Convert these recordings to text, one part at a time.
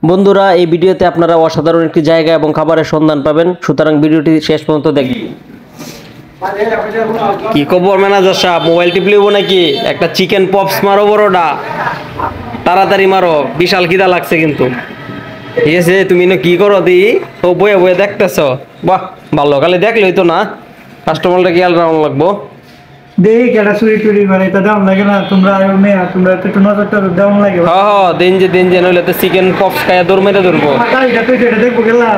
বন্ধুরা, এই ভিডিওতে আপনারা অসাধারণ একটি জায়গা এবং খাবারের সন্ধান পাবেন, সুতরাং ভিডিওটি শেষ পর্যন্ত দেখুন। কি খবর ম্যানেজার সাহেব, মোবাইল টিপলিব নাকি? একটা চিকেন পপস মারো, বড়টা তাড়াতাড়ি মারো, বিশাল খিদা লাগছে কিন্তু। ঠিক আছে, তুমি কি করো দি? তো বয়ে বয়ে দেখতেছ? বাহ, ভালো, খালি দেখলেই তো না, কাস্টমারটা খেয়াল রাখা লাগবো। দেখি কেটা চুরি টুরি করে, এটা দাম লাগে না? তোমরা তোমরা একটু নজরটা দাম লাগে। দিন যে নইলে তো চিকেন পপস খাইয়া দৌড় মেরে ধরবো। দেখবো গেলাম।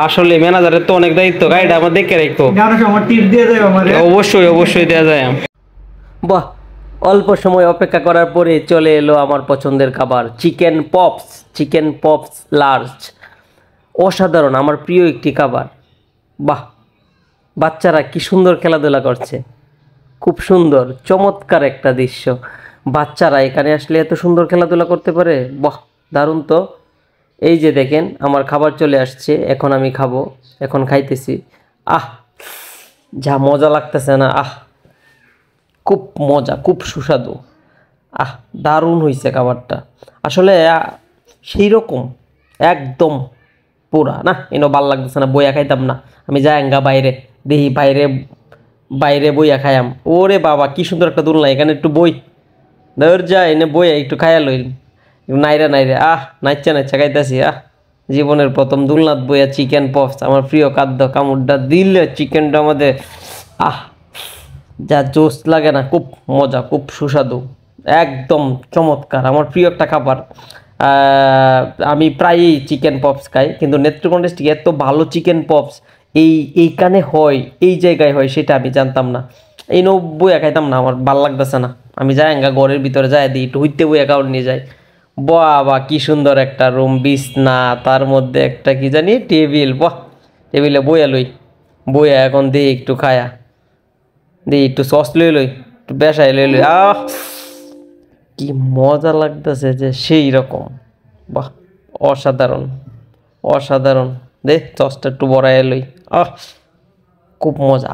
আসলে ম্যানেজারের তো অনেক দায়িত্ব, গাড়িটা আমার দেখে রাখতো। আমার টিপ দিয়ে দেয় আমার। অবশ্যই দেওয়া যায়। বাহ, অল্প সময় অপেক্ষা করার পরে চলে এলো আমার পছন্দের খাবার, চিকেন পপস লার্জ। অসাধারণ, আমার প্রিয় একটি খাবার। বাহ, বাচ্চারা কি সুন্দর খেলাধুলা করছে, খুব সুন্দর, চমৎকার একটা দৃশ্য। বাচ্চারা এখানে আসলে এত সুন্দর খেলাধুলা করতে পারে, বাহ দারুণ তো। এই যে দেখেন, আমার খাবার চলে আসছে, এখন আমি খাবো, এখন খাইতেছি। যা মজা লাগতেছে না, খুব মজা, খুব সুস্বাদু। দারুণ হয়েছে খাবারটা, আসলে সেই রকম একদম পুরা না, এনে ভাল লাগতেছে না, বইয়া খাইতাম না। আমি যাইঙ্গা বাইরে, দেখি বাইরে বইয়া খাইয়াম। ওরে বাবা, কি সুন্দর একটা দোলনা, এখানে একটু বই ধর যায়, এনে বইয়া একটু খাইয়া লই। নাইরে নাইচ্ছা খাইতেছি। জীবনের প্রথম দোলনাথ বইয়া চিকেন পপস, আমার প্রিয় খাদ্য। কামড়টা দিলে চিকেনটা আমাদের যা জোস লাগে না, খুব মজা, খুব সুস্বাদু, একদম চমৎকার, আমার প্রিয় একটা খাবার। আমি প্রায়ই চিকেন পপস খাই, কিন্তু নেত্রকোনা ডিস্ট্রিক্টে এত ভালো চিকেন পপস এইখানে হয়, এই জায়গায় হয়, সেটা আমি জানতাম না। এই বইয়া খাইতাম না, আমার ভাল লাগতেছে না। আমি যাই ঘরের ভিতরে যাই দিই, একটু হইতে বই অ্যাকাউন্ট নিয়ে যাই। বাহ, কি সুন্দর একটা রুম, বিছনা, তার মধ্যে একটা কি জানি টেবিল। বাহ, টেবিলে বইয়া এখন দিই একটু খায়া দিই, একটু সস লই, একটু বেসাই লই। কি মজা লাগতেছে যে, সেই রকম। বাহ, অসাধারণ। দে সসটা একটু বড়াই লই। খুব মজা।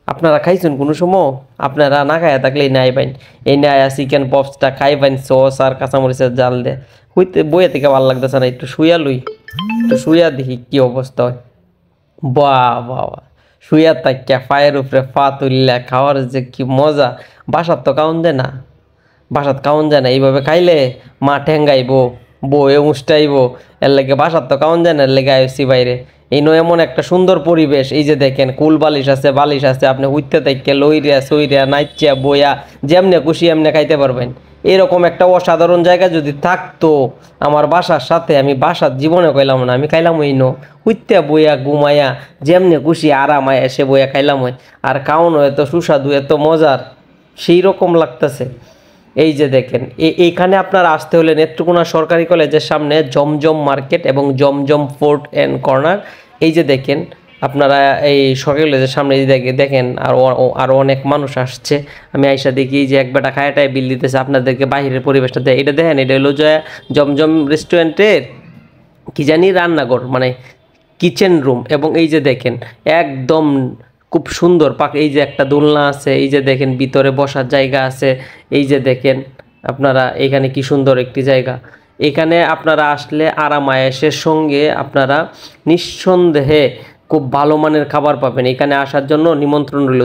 আপনারা খাইছেন কোনো সময়? আপনারা না খাইয়া থাকলে নাই পাইন, এই নাই চিকেন পপসটা খাই পাইন সস আর কাঁচামরিচের জাল দে। বইয়া থেকে ভালো লাগতেছে না, একটু শুয়া দেখি কি অবস্থা হয়। বাহ, শুয়া তাকিয়া ফায়ের উপরে ফা তুললা খাওয়ার যে কি মজা। বাসাত খাওন যায় না, এইভাবে খাইলে মা ঠেঙ্গাইব, বউয়ে মুষ্টাইব। এর লেগে বাসাত খাওন যায় না, এর লেগে আইসি বাইরে। এই নয় এমন একটা সুন্দর পরিবেশ, এই যে দেখেন কুল বালিশ আছে, আপনি উঠতে থেকে লইরিয়া সইরিয়া নাইচিয়া বইয়া যেমনে খুশি এমনি খাইতে পারবেন। এরকম একটা অসাধারণ জায়গা যদি থাকতো আমার বাসার সাথে, আমি বাসার জীবনে কইলাম না, আমি খাইলাম ওই উঠতে বইয়া ঘুমাইয়া যেমনে খুশি আরামায় এসে বইয়া খাইলাম হয়। আর খাওয়ানো এত সুস্বাদু, এত মজার, সেই রকম লাগতেছে। এই যে দেখেন, এইখানে আপনার আসতে হলে নেত্রকোনা সরকারি কলেজের সামনে জমজম মার্কেট এবং জমজম ফোর্ট অ্যান্ড কর্নার। এই যে দেখেন আপনারা, এই সরকারি কলেজের সামনে দেখেন আরও অনেক মানুষ আসছে। আমি আইসা দেখি যে এক বেটা খায়াটায় বিল দিতেছে, আপনাদেরকে বাহিরের পরিবেশটা দেয়। এটা দেখেন, এটা হলো যে জমজম রেস্টুরেন্টের কি জানি রান্নাঘর, মানে কিচেন রুম। এবং এই যে দেখেন একদম খুব সুন্দর এই যে একটা দোলনা আছে, এই যে দেখেন ভিতরে বসার জায়গা আছে। এই যে দেখেন আপনারা, এখানে কি সুন্দর একটি জায়গা। এখানে আপনারা আসলে আরামায়েশের সঙ্গে আপনারা নিঃসন্দেহে খুব ভালো মানের খাবার পাবেন। এখানে আসার জন্য নিমন্ত্রণ রইল।